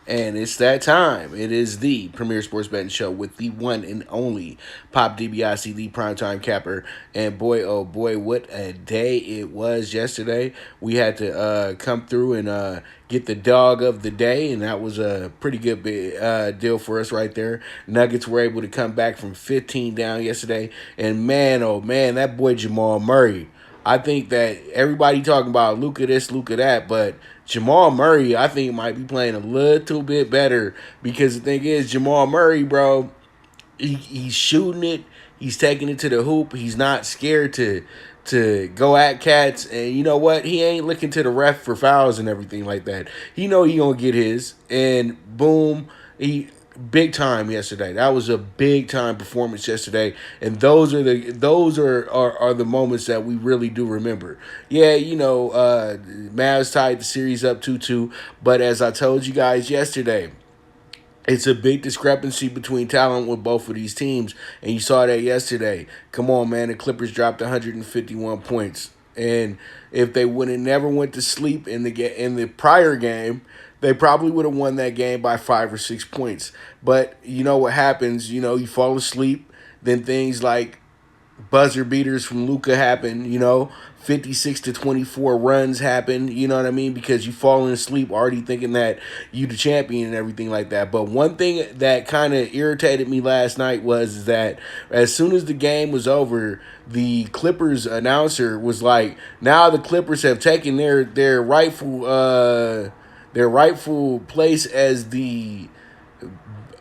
And it's that time. It is the premier sports betting show with the one and only Pop DiBiase, the primetime capper. And boy, oh boy, what a day it was yesterday. We had to come through and get the dog of the day, and that was a pretty good deal for us right there. Nuggets were able to come back from 15 down yesterday. And man, oh man, that boy Jamal Murray. I think that everybody talking about Luka this, Luka that, but Jamal Murray, I think, might be playing a little bit better because the thing is, Jamal Murray, bro, he's shooting it, he's taking it to the hoop, he's not scared to go at cats, and you know what? He ain't looking to the ref for fouls and everything like that. He know he gonna get his, and boom, he big time yesterday. That was a big time performance yesterday, and those are the moments that we really do remember. Yeah, Mavs tied the series up 2-2, but as I told you guys yesterday, it's a big discrepancy between talent with both of these teams, and you saw that yesterday. Come on, man, the Clippers dropped 151 points, and if they would have never went to sleep in the prior game, they probably would have won that game by 5 or 6 points. But you know what happens? You fall asleep, then things like buzzer beaters from Luka happen, 56-24 runs happen, you know what I mean? Because you falling asleep already thinking that you the champion and everything like that. But one thing that kind of irritated me last night was that as soon as the game was over, the Clippers announcer was like, now the Clippers have taken their rightful place as the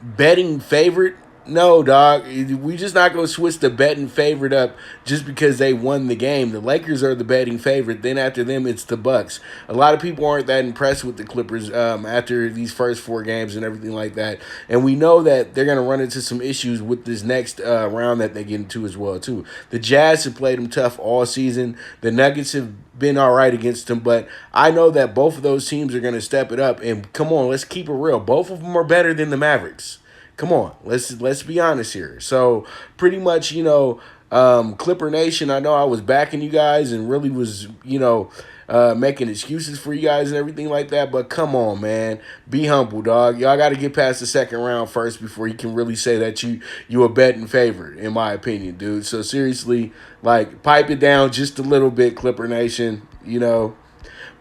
betting favorite. No, dog. We just not gonna switch the betting favorite up just because they won the game. The Lakers are the betting favorite. Then after them, it's the Bucks. A lot of people aren't that impressed with the Clippers after these first 4 games and everything like that. And we know that they're gonna run into some issues with this next round that they get into as well too. The Jazz have played them tough all season. The Nuggets have been all right against them, but I know that both of those teams are gonna step it up. And come on, let's keep it real. Both of them are better than the Mavericks. Come on, let's be honest here. So pretty much, Clipper Nation, I know I was backing you guys and really was, making excuses for you guys and everything like that. But come on, man, be humble, dog. Y'all got to get past the second round first before you can really say that you a betting favorite, in my opinion, dude. So seriously, like pipe it down just a little bit, Clipper Nation.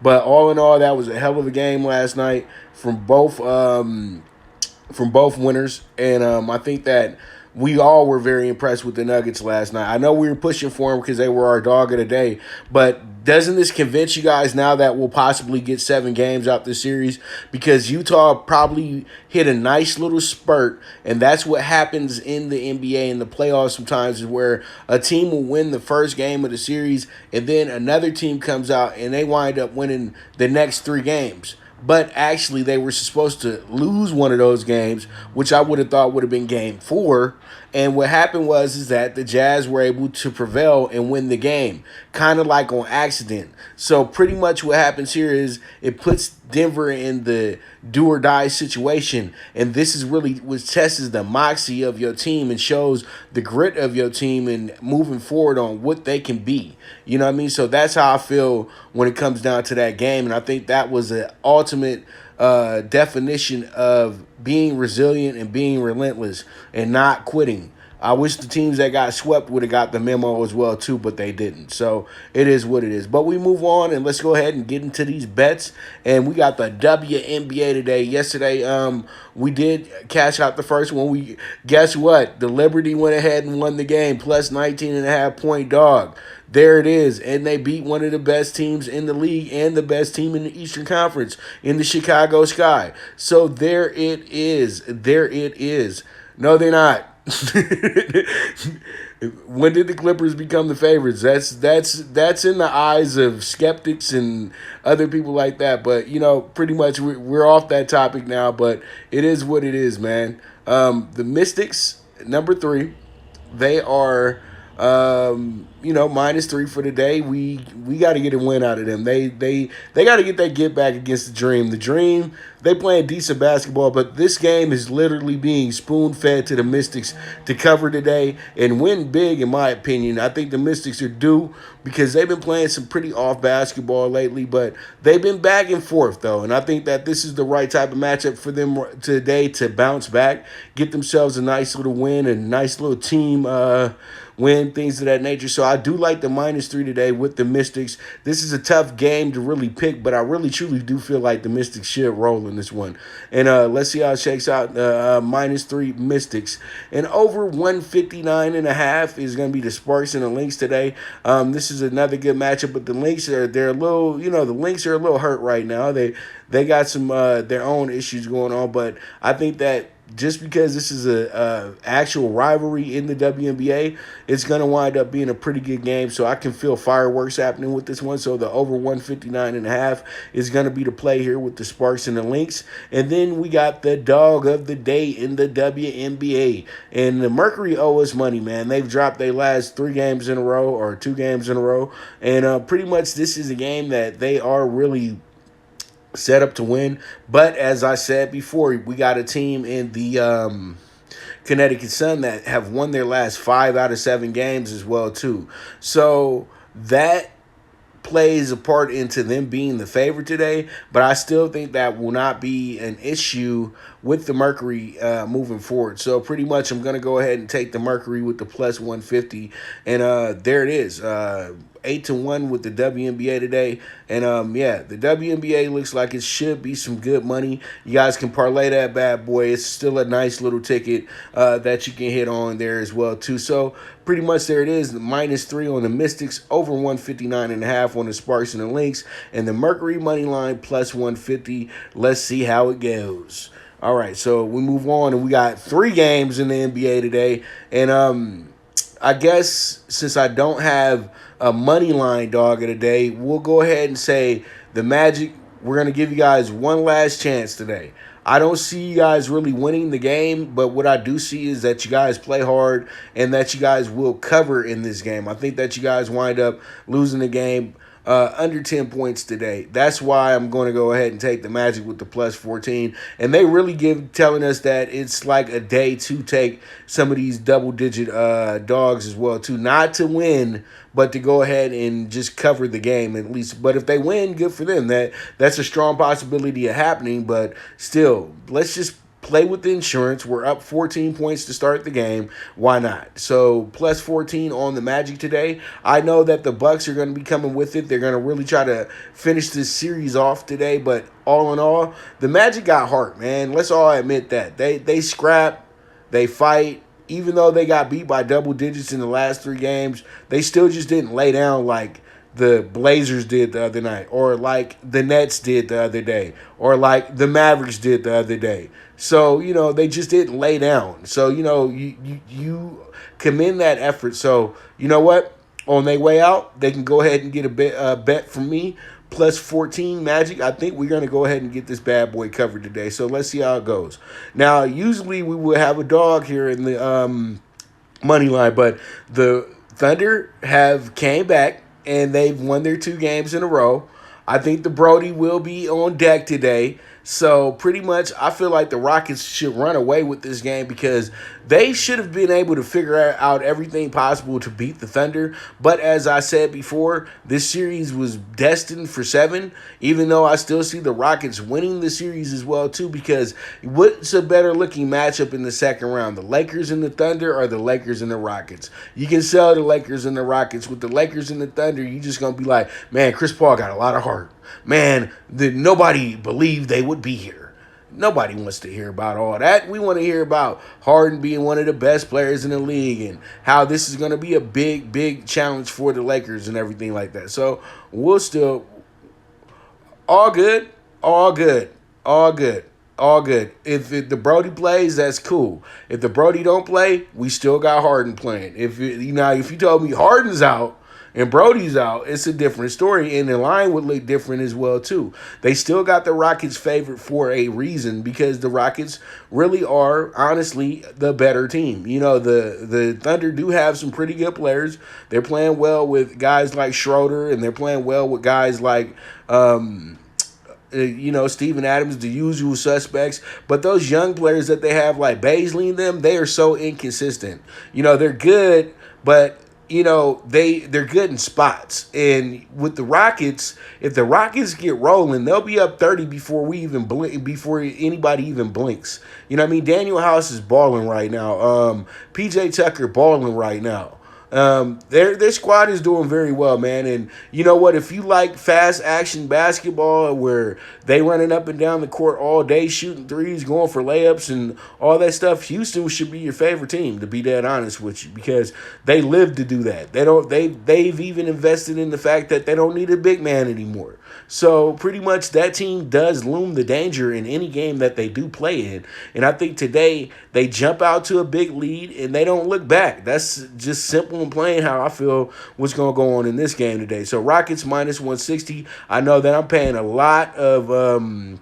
But all in all, that was a hell of a game last night from both winners, and I think that we all were very impressed with the Nuggets last night. I know we were pushing for them because they were our dog of the day, but doesn't this convince you guys now that we'll possibly get 7 games out this series? Because Utah probably hit a nice little spurt, and that's what happens in the NBA in the playoffs sometimes, is where a team will win the first game of the series, and then another team comes out and they wind up winning the next 3 games. But actually, they were supposed to lose one of those games, which I would have thought would have been game 4. And what happened is that the Jazz were able to prevail and win the game, kind of like on accident. So pretty much what happens here is it puts Denver in the do or die situation, and this is really what tests the moxie of your team and shows the grit of your team and moving forward on what they can be. You know what I mean? So that's how I feel when it comes down to that game, and I think that was an ultimate definition of being resilient and being relentless and not quitting. I wish the teams that got swept would have got the memo as well too, but they didn't. So it is what it is. But we move on and let's go ahead and get into these bets. And we got the WNBA today. Yesterday, we did cash out the first one. Guess what? The Liberty went ahead and won the game, plus 19.5 point dog. There it is. And they beat one of the best teams in the league and the best team in the Eastern Conference in the Chicago Sky. So there it is. There it is. No, they're not. When did the Clippers become the favorites? That's in the eyes of skeptics and other people like that. But pretty much we're off that topic now. But it is what it is, man. The Mystics, number 3, they are -3 for the day. We got to get a win out of them. They got to get that get back against the Dream. The Dream, they playing decent basketball, but this game is literally being spoon fed to the Mystics to cover today and win big, in my opinion. I think the Mystics are due because they've been playing some pretty off basketball lately, but they've been back and forth though, and I think that this is the right type of matchup for them today to bounce back, get themselves a nice little win, a nice little team win, things of that nature. So I do like the -3 today with the Mystics. This is a tough game to really pick, but I really truly do feel like the Mystics should roll in this one. And let's see how it shakes out. -3 Mystics. And over 159.5 is going to be the Sparks and the Lynx today. This is another good matchup, but the Lynx they're a little, the Lynx are a little hurt right now. They got some their own issues going on, but I think that just because this is a actual rivalry in the WNBA, it's going to wind up being a pretty good game. So I can feel fireworks happening with this one. So the over 159.5 is going to be the play here with the Sparks and the Lynx. And then we got the dog of the day in the WNBA. And the Mercury owe us money, man. They've dropped their last 3 games in a row or 2 games in a row. And pretty much this is a game that they are really set up to win. But as I said before, we got a team in the Connecticut Sun that have won their last 5 out of 7 games as well too. So that plays a part into them being the favorite today, but I still think that will not be an issue with the Mercury moving forward. So pretty much I'm going to go ahead and take the Mercury with the +150, and there it is. 8-1 with the WNBA today. And yeah, the WNBA looks like it should be some good money. You guys can parlay that bad boy. It's still a nice little ticket that you can hit on there as well too. So pretty much there it is. The -3 on the Mystics, over 159.5 on the Sparks and the Lynx, and the Mercury money line +150. Let's see how it goes. All right, so we move on, and we got 3 games in the NBA today. And I guess since I don't have a money line dog of the day, we'll go ahead and say the Magic, we're going to give you guys one last chance today. I don't see you guys really winning the game, but what I do see is that you guys play hard and that you guys will cover in this game. I think that you guys wind up losing the game under 10 points today. That's why I'm going to go ahead and take the Magic with the +14. And they really telling us that it's like a day to take some of these double-digit dogs as well too. Not to win, but to go ahead and just cover the game at least. But if they win, good for them. That's a strong possibility of happening. But still, let's just play with the insurance. We're up 14 points to start the game. Why not? So +14 on the Magic today. I know that the Bucks are going to be coming with it. They're going to really try to finish this series off today. But all in all, the Magic got heart, man. Let's all admit that. They scrap. They fight. Even though they got beat by double digits in the last 3 games, they still just didn't lay down like the Blazers did the other night, or like the Nets did the other day, or like the Mavericks did the other day. So, they just didn't lay down. So, you commend that effort. So, you know what? On their way out, they can go ahead and get a bet from me, +14 Magic. I think we're going to go ahead and get this bad boy covered today. So, let's see how it goes. Now, usually we would have a dog here in the money line, but the Thunder have came back, and they've won their 2 games in a row. I think the Brody will be on deck today. So pretty much I feel like the Rockets should run away with this game because they should have been able to figure out everything possible to beat the Thunder. But as I said before, this series was destined for 7, even though I still see the Rockets winning the series as well too, because what's a better looking matchup in the second round, the Lakers and the Thunder or the Lakers and the Rockets? You can sell the Lakers and the Rockets. With the Lakers and the Thunder, you're just going to be like, man, Chris Paul got a lot of heart. Man, nobody believed they would be here. Nobody wants to hear about all that. We want to hear about Harden being one of the best players in the league and how this is going to be a big, big challenge for the Lakers and everything like that. So we'll still all good, all good, all good, all good. If the Brody plays, that's cool. If the Brody don't play, we still got Harden playing. If you told me Harden's out, and Brody's out, it's a different story, and the line would look different as well too. They still got the Rockets favored for a reason because the Rockets really are honestly the better team. You know, the Thunder do have some pretty good players. They're playing well with guys like Schroeder, and they're playing well with guys like Steven Adams, the usual suspects. But those young players that they have, like Baisley and them, they are so inconsistent. They're good, but they're good in spots. And with the Rockets, if the Rockets get rolling, they'll be up 30 before we even blink, before anybody even blinks. You know what I mean? Daniel House is balling right now. PJ Tucker balling right now. Their squad is doing very well, man. And you know what? If you like fast action basketball where they running up and down the court all day, shooting threes, going for layups, and all that stuff, Houston should be your favorite team, to be dead honest with you, because they live to do that. They've even invested in the fact that they don't need a big man anymore. So pretty much that team does loom the danger in any game that they do play in. And I think today they jump out to a big lead and they don't look back. That's just simple and plain how I feel what's going to go on in this game today. So Rockets minus 160. I know that I'm paying a lot of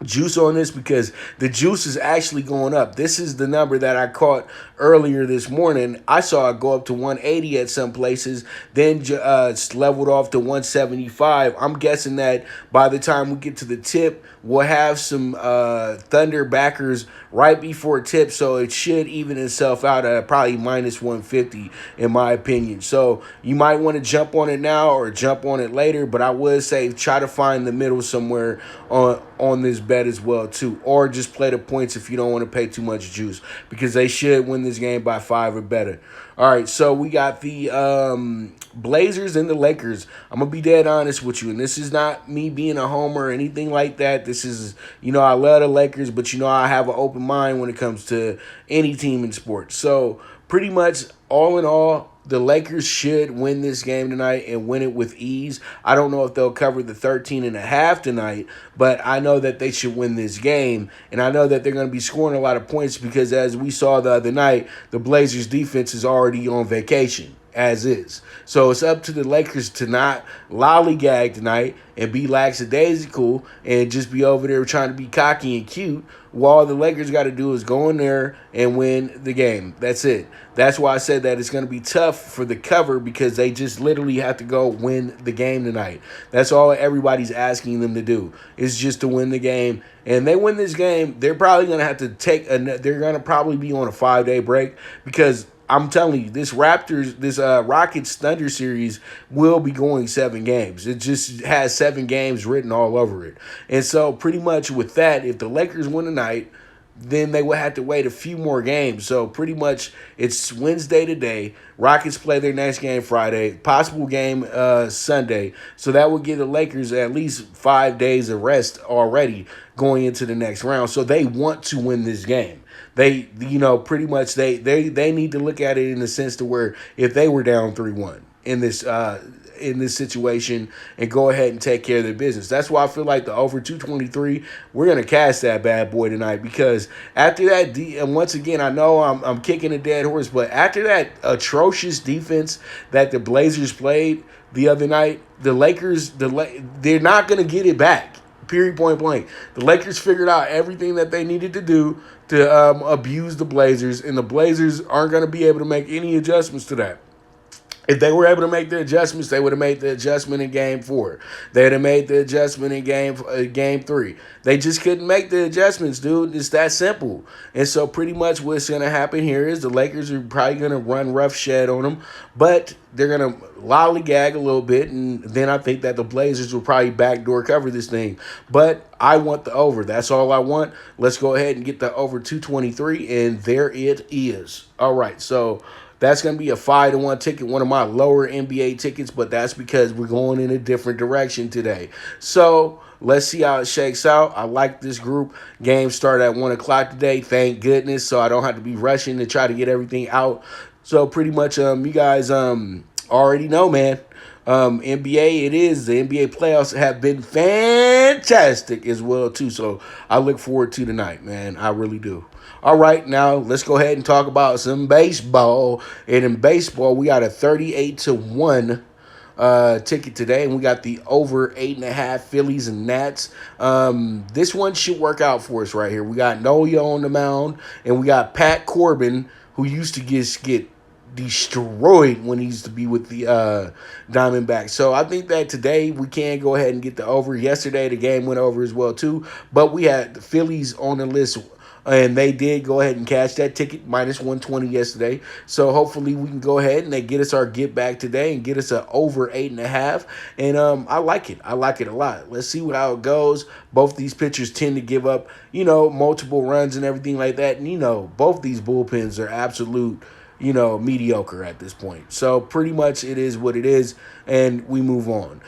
juice on this because the juice is actually going up. This is the number that I caught earlier this morning. I saw it go up to 180 at some places, then leveled off to 175. I'm guessing that by the time we get to the tip, we'll have some Thunder backers right before tip, so it should even itself out at probably minus 150 in my opinion. So you might want to jump on it now or jump on it later, but I would say try to find the middle somewhere on this bet as well too, or just play the points if you don't want to pay too much juice, because they should win this game by 5 or better. All right, so we got the Blazers and the Lakers. I'm going to be dead honest with you, and this is not me being a homer or anything like that. This is, I love the Lakers, but, I have an open mind when it comes to any team in sports. So pretty much all in all, the Lakers should win this game tonight and win it with ease. I don't know if they'll cover the 13.5 tonight, but I know that they should win this game. And I know that they're going to be scoring a lot of points because, as we saw the other night, the Blazers defense is already on vacation, as is. So it's up to the Lakers to not lollygag tonight and be lackadaisical and just be over there trying to be cocky and cute. Well, all the Lakers got to do is go in there and win the game. That's it. That's why I said that it's going to be tough for the cover, because they just literally have to go win the game tonight. That's all everybody's asking them to do, is just to win the game. And they win this game, they're probably going to have to they're going to probably be on a 5-day break, because I'm telling you, this Rockets Thunder series will be going 7 games. It just has 7 games written all over it. And so pretty much with that, if the Lakers win tonight, then they will have to wait a few more games. So pretty much it's Wednesday today. Rockets play their next game Friday, possible game Sunday. So that would give the Lakers at least 5 days of rest already going into the next round. So they want to win this game. They, pretty much they need to look at it in the sense to where if they were down 3-1 in this situation and go ahead and take care of their business. That's why I feel like the over 223, we're going to cast that bad boy tonight, because after that, and once again, I know I'm kicking a dead horse, but after that atrocious defense that the Blazers played the other night, the Lakers, they're not going to get it back. Period, point blank. The Lakers figured out everything that they needed to do to abuse the Blazers, and the Blazers aren't going to be able to make any adjustments to that. If they were able to make the adjustments, they would have made the adjustment in Game 4. They'd have made the adjustment in Game 3. They just couldn't make the adjustments, dude. It's that simple. And so pretty much what's going to happen here is the Lakers are probably going to run roughshod on them, but they're going to lollygag a little bit, and then I think that the Blazers will probably backdoor cover this thing. But I want the over. That's all I want. Let's go ahead and get the over 223, and there it is. All right, so that's going to be a 5-1 ticket, one of my lower NBA tickets, but that's because we're going in a different direction today. So let's see how it shakes out. I like this group. Games start at 1 o'clock today, thank goodness, so I don't have to be rushing to try to get everything out. So pretty much you guys already know, man. NBA, it is. The NBA playoffs have been fantastic as well, too. So I look forward to tonight, man. I really do. All right, now let's go ahead and talk about some baseball. And in baseball, we got a 38-1 ticket today, and we got the over 8.5 Phillies and Nats. This one should work out for us right here. We got Noya on the mound, and we got Pat Corbin, who used to get destroyed when he used to be with the Diamondbacks. So I think that today we can go ahead and get the over. Yesterday the game went over as well too, but we had the Phillies on the list, and they did go ahead and cash that ticket minus 120 yesterday. So hopefully we can go ahead and they get us our get back today and get us a over 8.5. And I like it. I like it a lot. Let's see how it goes. Both these pitchers tend to give up, multiple runs and everything like that. And both these bullpens are absolute mediocre at this point. So pretty much it is what it is, and we move on.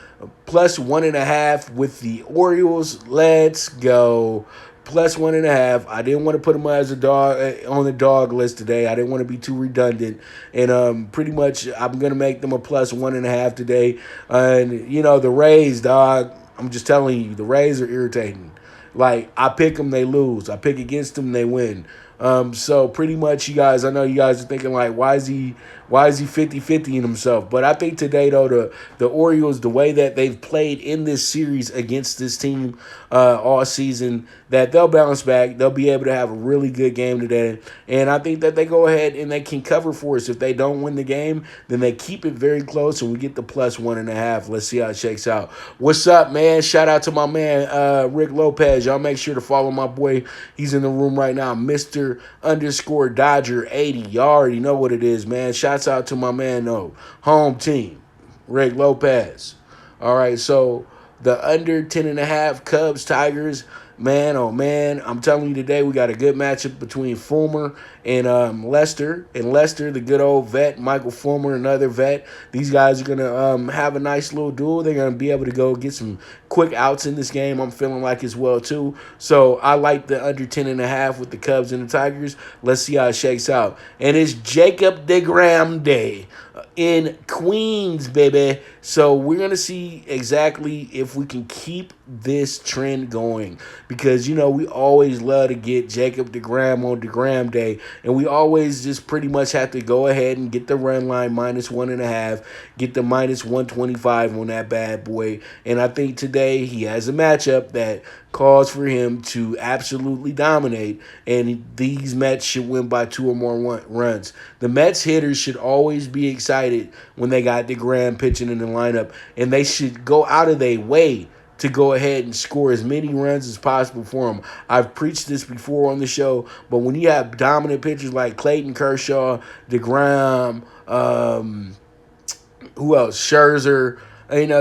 Plus 1.5 with the Orioles. Let's go. Plus 1.5. I didn't want to put them as a dog on the dog list today. I didn't want to be too redundant, and pretty much I'm gonna make them a plus 1.5 today. And the Rays, dog. I'm just telling you, the Rays are irritating. Like, I pick them, they lose. I pick against them, they win. So pretty much, you guys, I know you guys are thinking, like, why is he 50-50 in himself? But I think today, though, the Orioles, the way that they've played in this series against this team all season, that they'll bounce back. They'll be able to have a really good game today. And I think that they go ahead and they can cover for us. If they don't win the game, then they keep it very close, and we get the plus 1.5. Let's see how it shakes out. What's up, man? Shout out to my man, Rick Lopez. Y'all make sure to follow my boy. He's in the room right now, Mr._Dodger80. Y'all already know what it is, man. Shouts out to my man, home team, Rick Lopez. All right, so the under 10.5 Cubs, Tigers. Man, oh man, I'm telling you today we got a good matchup between Fulmer and Lester. And Lester, the good old vet, Michael Fulmer, another vet. These guys are going to have a nice little duel. They're going to be able to go get some quick outs in this game, I'm feeling like, as well too. So I like the under 10.5 with the Cubs and the Tigers. Let's see how it shakes out. And it's Jacob deGrom Day in Queens, baby. So we're going to see exactly if we can keep this trend going, because we always love to get Jacob deGrom on deGrom Day, and we always just pretty much have to go ahead and get the run line minus 1.5, get the minus 125 on that bad boy. And I think today he has a matchup that calls for him to absolutely dominate, and these Mets should win by 2 or more runs. The Mets hitters should always be excited when they got deGrom pitching in the lineup, and they should go out of their way to go ahead and score as many runs as possible for him. I've preached this before on the show, but when you have dominant pitchers like Clayton Kershaw, deGrom, who else? Scherzer,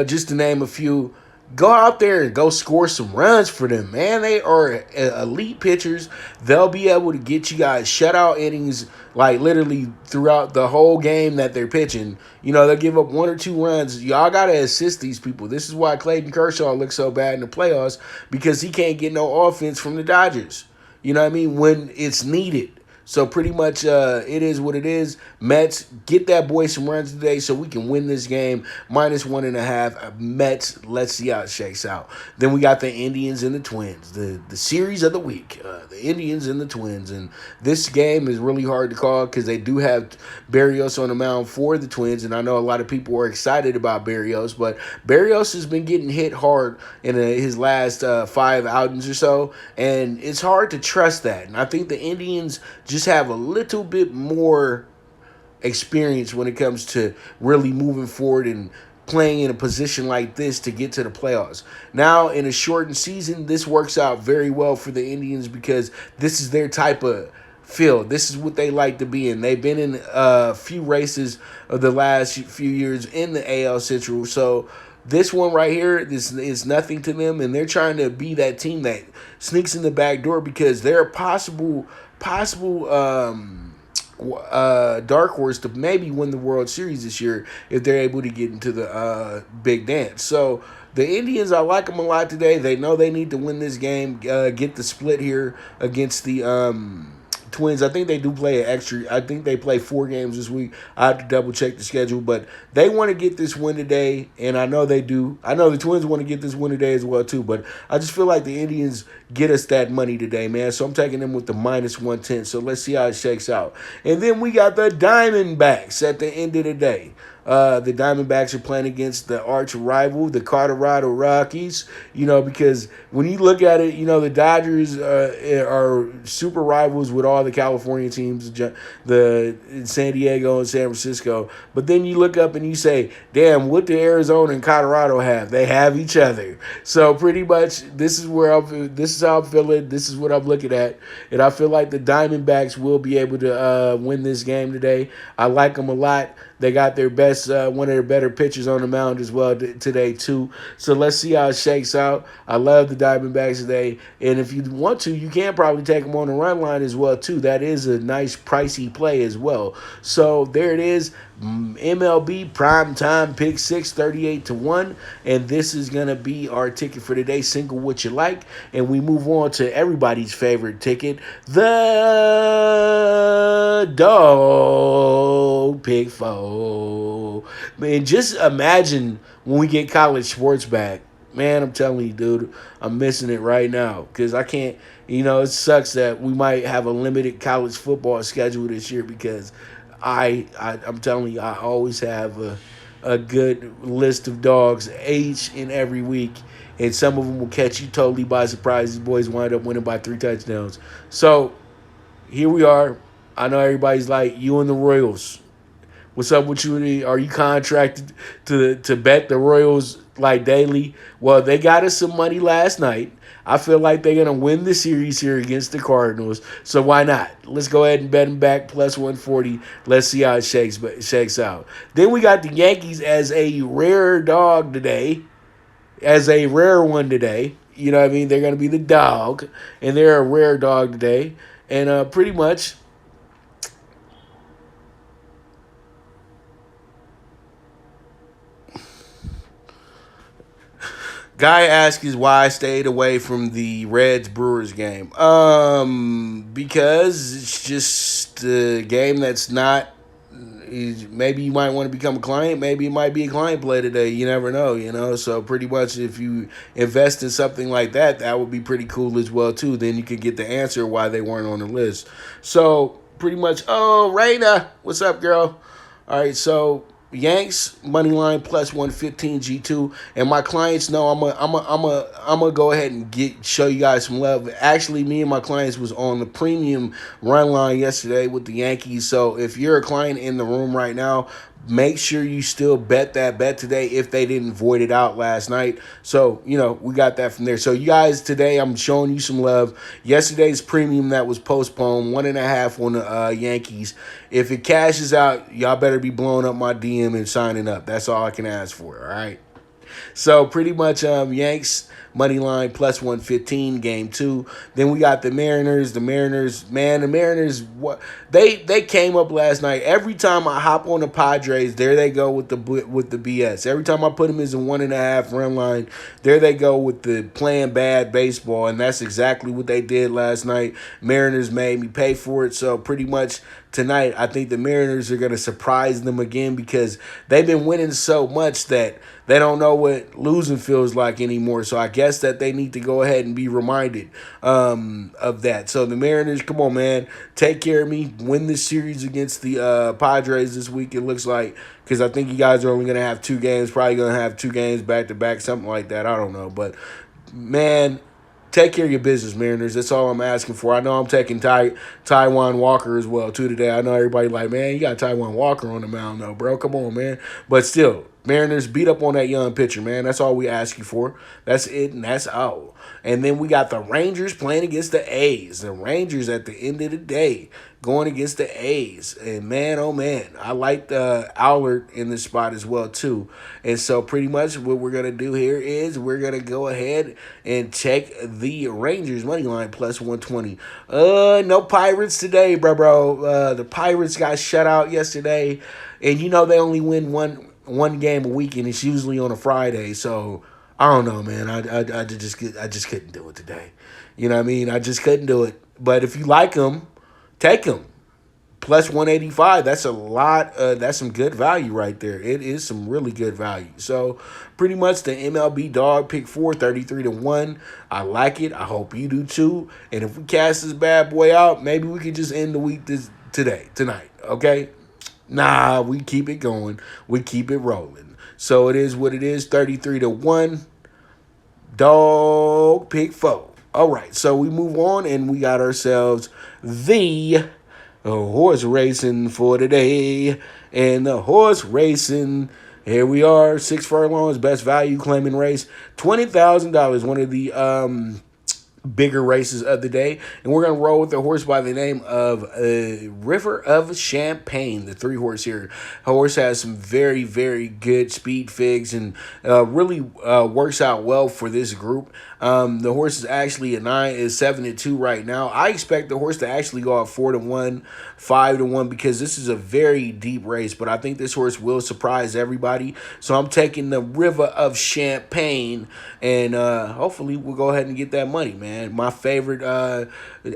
just to name a few, go out there and go score some runs for them, man. They are elite pitchers. They'll be able to get you guys shutout innings, like literally throughout the whole game that they're pitching. They'll give up 1 or 2 runs. Y'all got to assist these people. This is why Clayton Kershaw looks so bad in the playoffs, because he can't get no offense from the Dodgers. You know what I mean? When it's needed. So pretty much it is what it is. Mets, get that boy some runs today so we can win this game. Minus 1.5. Mets, let's see how it shakes out. Then we got the Indians and the Twins. The series of the week. The Indians and the Twins. And this game is really hard to call because they do have Berrios on the mound for the Twins. And I know a lot of people are excited about Berrios. But Berrios has been getting hit hard in his last 5 outings or so. And it's hard to trust that. And I think the Indians just have a little bit more experience when it comes to really moving forward and playing in a position like this to get to the playoffs. Now, in a shortened season, this works out very well for the Indians because this is their type of field. This is what they like to be in. They've been in a few races of the last few years in the AL Central. So this one right here, this is nothing to them, and they're trying to be that team that sneaks in the back door because they're a possible dark horse to maybe win the World Series this year if they're able to get into the big dance. So the Indians, I like them a lot today. They know they need to win this game, get the split here against the Twins. I think they do play I think they play 4 games this week. I have to double check the schedule, but they want to get this win today, and I know they do. I know the Twins want to get this win today as well too, but I just feel like the Indians get us that money today, man. So I'm taking them with the minus 110. So let's see how it shakes out. And then we got the Diamondbacks at the end of the day. The Diamondbacks are playing against the arch rival, the Colorado Rockies. Because when you look at it, the Dodgers are super rivals with all the California teams, the San Diego and San Francisco. But then you look up and you say, damn, what do Arizona and Colorado have? They have each other. So pretty much this is how I'm feeling. This is what I'm looking at. And I feel like the Diamondbacks will be able to win this game today. I like them a lot. They got their best, one of their better pitchers on the mound as well today, too. So let's see how it shakes out. I love the Diamondbacks today. And if you want to, you can probably take them on the run line as well, too. That is a nice, pricey play as well. So there it is. MLB PrimeTime PK6, 38-1. And this is going to be our ticket for today. Single what you like. And we move on to everybody's favorite ticket, the Dog PK4. Man, just imagine when we get college sports back. Man, I'm telling you, dude, I'm missing it right now because I can't, it sucks that we might have a limited college football schedule this year because I'm telling you, I always have a good list of dogs each and every week, and some of them will catch you totally by surprise. These boys wind up winning by 3 touchdowns. So here we are. I know everybody's like, you and the Royals. What's up with you? Are you contracted to bet the Royals like daily? Well, they got us some money last night. I feel like they're going to win the series here against the Cardinals. So why not? Let's go ahead and bet them back plus 140. Let's see how it shakes out. Then we got the Yankees as a rare dog today. As a rare one today. You know what I mean? They're going to be the dog. And they're a rare dog today. And pretty much, guy asks why I stayed away from the Reds Brewers game. Because it's just a game that's not. Maybe you might want to become a client. Maybe it might be a client play today. You never know. So pretty much if you invest in something like that, that would be pretty cool as well, too. Then you could get the answer why they weren't on the list. So pretty much, Raina, what's up, girl? All right, so Yanks money line plus 115 G2, and my clients know I'm gonna go ahead and show you guys some love. Actually, me and my clients was on the premium run line yesterday with the Yankees. So if you're a client in the room right now, make sure you still bet that bet today if they didn't void it out last night. So, we got that from there. So, you guys, today I'm showing you some love. Yesterday's premium that was postponed, 1.5 on the Yankees. If it cashes out, y'all better be blowing up my DM and signing up. That's all I can ask for, all right? So pretty much Yanks money line plus 115 game 2. Then we got the Mariners. The Mariners, what they came up last night. Every time I hop on the Padres, there they go with the BS. Every time I put them as a 1.5 run line, there they go with the playing bad baseball, and that's exactly what they did last night. Mariners made me pay for it. So pretty much tonight, I think the Mariners are going to surprise them again because they've been winning so much that they don't know what losing feels like anymore. So I guess that they need to go ahead and be reminded of that. So the Mariners, come on, man. Take care of me. Win this series against the Padres this week, it looks like, because I think you guys are only going to have 2 games. Probably going to have 2 games back-to-back, something like that. I don't know. But, man, take care of your business, Mariners. That's all I'm asking for. I know I'm taking Taiwan Walker as well, too, today. I know everybody like, man, you got Taiwan Walker on the mound, though, bro. Come on, man. But still, Mariners, beat up on that young pitcher, man. That's all we ask you for. That's it, and that's all. And then we got the Rangers playing against the A's. The Rangers, at the end of the day, going against the A's. And, man, oh, man, I like Allard in this spot as well, too. And so pretty much what we're going to do here is we're going to go ahead and check the Rangers money line plus 120. No Pirates today, bro. The Pirates got shut out yesterday. And, they only win one game a week, and it's usually on a Friday. So I don't know, man. I just couldn't do it today. You know what I mean? I just couldn't do it. But if you like them, take them. Plus 185. That's a lot. That's some good value right there. It is some really good value. So pretty much the MLB Dog PK4, 33-1. I like it. I hope you do too. And if we cast this bad boy out, maybe we could just end the week tonight. Okay. Nah, we keep it going. We keep it rolling. So it is what it is. 33-1. Dog pick 4. All right, so we move on and we got ourselves the horse racing for today. And the horse racing, here we are, 6 furlongs, best value claiming race, $20,000. One of the bigger races of the day, and we're going to roll with a horse by the name of River of Champagne, the 3-horse here. Horse has some very, very good speed figs and really works out well for this group. The horse is actually is 7-2 right now. I expect the horse to actually go out 4-1, 5-1, because this is a very deep race, but I think this horse will surprise everybody. So I'm taking the River of Champagne, and hopefully we'll go ahead and get that money, man. My favorite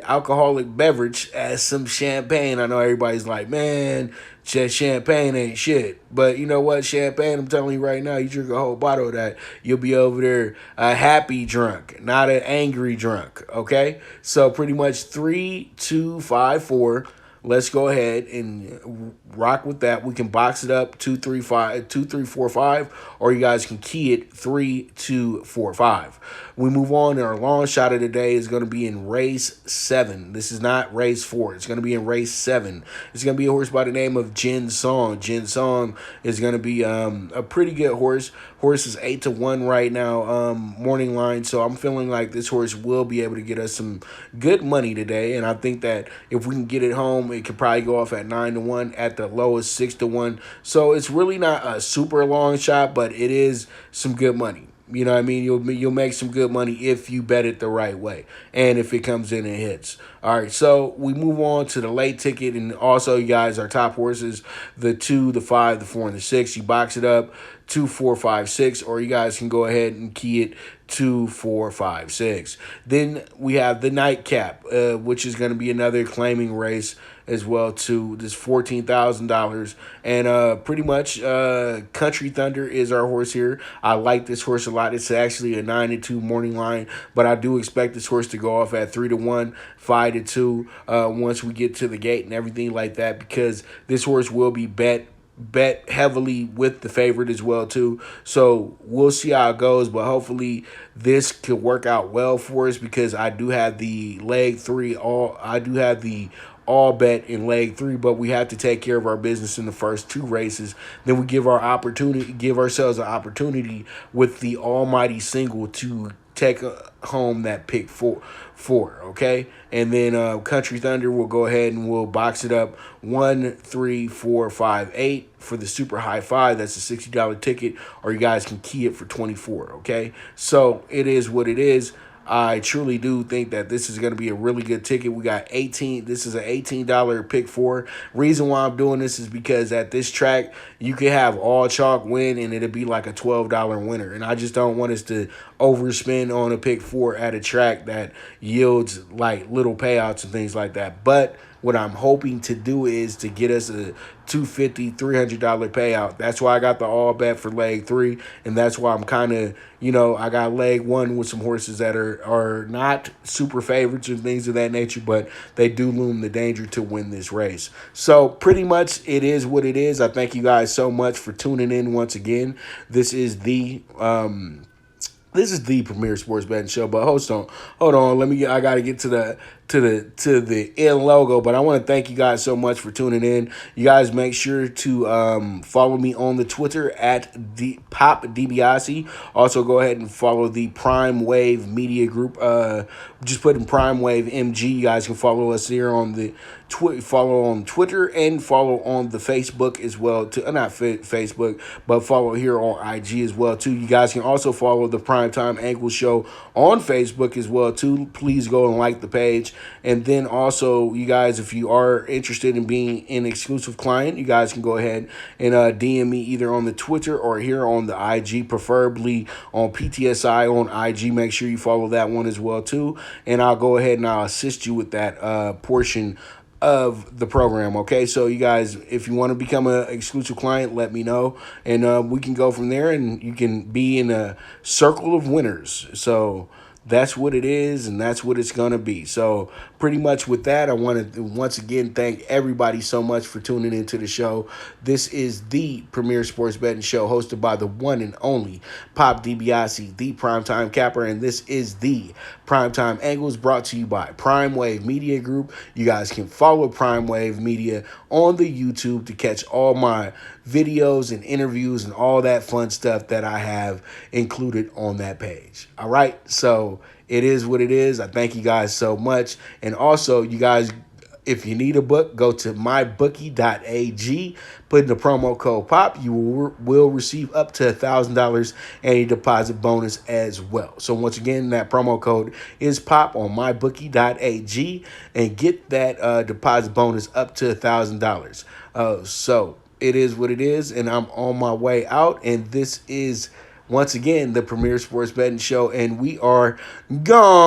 alcoholic beverage as some champagne. I know everybody's like, man, champagne ain't shit. But you know what? Champagne, I'm telling you right now, you drink a whole bottle of that, you'll be over there a happy drunk, not an angry drunk, okay? So pretty much 3, 2, 5, 4. Let's go ahead and rock with that. We can box it up 2, 3, 5, 2, 3, 4, 5, or you guys can key it 3, 2, 4, 5. We move on, and our long shot of the day is going to be in race 7. This is not race 4. It's going to be in race 7. It's going to be a horse by the name of Jin Song. Jin Song is going to be a pretty good horse. Horse is 8-1 right now, morning line. So I'm feeling like this horse will be able to get us some good money today. And I think that if we can get it home, it could probably go off at 9-1, at the lowest 6-1. So it's really not a super long shot, but it is some good money. You know what I mean? You'll make some good money if you bet it the right way and if it comes in and hits. All right, so we move on to the late ticket, and also, you guys, our top horses, the 2, the 5, the 4, and the 6. You box it up 2, 4, 5, 6, or you guys can go ahead and key it 2, 4, 5, 6. Then we have the nightcap, which is going to be another claiming race as well too. This $14,000, and pretty much Country Thunder is our horse here. I like this horse a lot. It's actually a 9-2 morning line, but I do expect this horse to go off at 3-1, 5-2 once we get to the gate and everything like that, because this horse will be bet heavily with the favorite as well too. So we'll see how it goes, but hopefully this could work out well for us, because I do have the leg 3 all bet in leg 3, but we have to take care of our business in the first 2 races. Then we give ourselves an opportunity with the almighty single to take home that pick 4, okay? And then Country Thunder will go ahead and we'll box it up 1, 3, 4, 5, 8 for the super high 5. That's a $60 ticket, or you guys can key it for 24, okay? So it is what it is. I truly do think that this is going to be a really good ticket. We got 18. This is an $18 pick 4. Reason why I'm doing this is because at this track, you can have all chalk win, and it'll be like a $12 winner. And I just don't want us to overspend on a pick 4 at a track that yields like little payouts and things like that. But what I'm hoping to do is to get us a $250, $300 payout. That's why I got the all bet for leg 3, and that's why I'm kind of, I got leg 1 with some horses that are not super favorites and things of that nature, but they do loom the danger to win this race. So pretty much it is what it is. I thank you guys so much for tuning in once again. This is the premier sports betting show. But hold on. I gotta get to the end logo. But I want to thank you guys so much for tuning in. You guys make sure to follow me on the Twitter at Pop DiBiase. Also, go ahead and follow the Prime Wave Media Group. Just put in Prime Wave MG. You guys can follow us here on the follow on Twitter and follow on the Facebook as well too. Not Facebook, but follow here on IG as well too. You guys can also follow the PrimeTime Angles Show on Facebook as well too. Please go and like the page. And then also, you guys, if you are interested in being an exclusive client, you guys can go ahead and DM me either on the Twitter or here on the IG, preferably on PTSI on IG. Make sure you follow that one as well too. And I'll go ahead and I'll assist you with that portion of the program. Okay, so you guys, if you want to become an exclusive client, let me know, and we can go from there, and you can be in a circle of winners. So that's what it is, and that's what it's going to be. So pretty much with that, I want to once again thank everybody so much for tuning into the show. This is the premier sports betting show hosted by the one and only Pop DiBiase, the primetime capper, and this is the Primetime Angles, brought to you by Prime Wave Media Group. You guys can follow Prime Wave Media on the YouTube to catch all my videos and interviews and all that fun stuff that I have included on that page. All right, so it is what it is. I thank you guys so much. And also, you guys, if you need a book, go to mybookie.ag, put in the promo code POP. You will receive up to $1,000 and a deposit bonus as well. So once again, that promo code is POP on mybookie.ag, and get that deposit bonus up to $1,000. So it is what it is, and I'm on my way out. And this is, once again, the premier sports betting show, and we are gone.